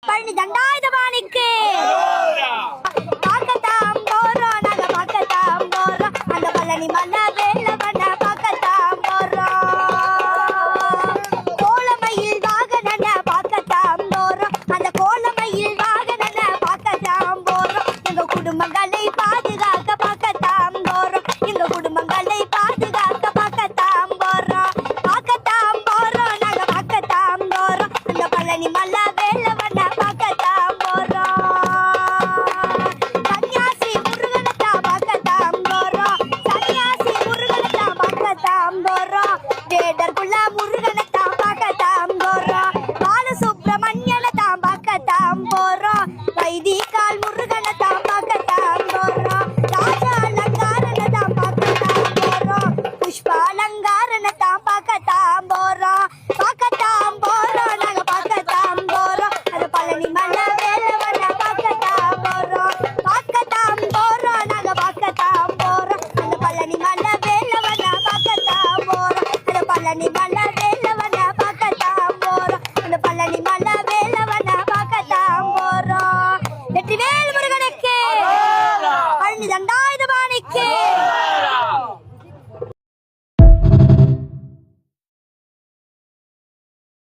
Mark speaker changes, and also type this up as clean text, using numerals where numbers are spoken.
Speaker 1: பழனி தண்டாயுதபாணிக்கு பார்க்கத்தான் போறோம், நாங்க பார்க்கத்தான் போறோம், அந்த பழனி மலை வேலவன பார்க்கத்தான் போறோம். கோலமயில் வாகனன பார்க்கத்தான் போறோம், அந்த கோலமயில் வாகனன பார்க்கத்தான் போறோம். எங்க குடும்பங்களை பாதுகாக்க பார்க்கத்தான் போறோம், எங்க குடும்பங்களை பாதுகாக்க பார்க்கத்தான் போறோம், பார்க்கத்தான் போறோம், நாங்க பார்க்கத்தான் போறோம், அந்த பழனி மலை வேலவன பார்க்கத்தான் போறோம். சன்னியாசி முருகனைத்தான் பார்க்கத்தான் போறோம், சன்னியாசி முருகனைத்தான் பார்க்கத்தான் போறோம், வேடர்குள்ள முருகனைத்தான் பார்க்கத்தான் போறோம், பாலசுப்ரமணியனைத்தான் பார்க்கத்தான் போறோம், வைதிகால் முருகனைத்தான் பார்க்கத்தான் போறோம், ராஜா அலங்காரனைத்தான் பார்க்கத்தான் போறோம், புஷ்பாலங்காரனைத்தான் பார்க்கத்தான் போறோம், பார்க்கத்தான் போறோம், நாங்க பார்க்கத்தான் போறோம், அது பழனி மலை வேலவன பார்க்கத்தான் போறோம், பார்க்கத்தான் போறோம், நாங்க பார்க்கத்தான் போறோம், அந்த பழனி மலை வேலவன பார்க்கத்தான் போறோம், அந்த பழனி மலை வேலவன பார்க்கத்தான் போறோம், அந்த பழனி மலை வேலவன பார்க்கத்தான் போறோம். வெற்றிவேல் முருகனுக்கு, பழனி தண்டாயுதபாணிக்கு.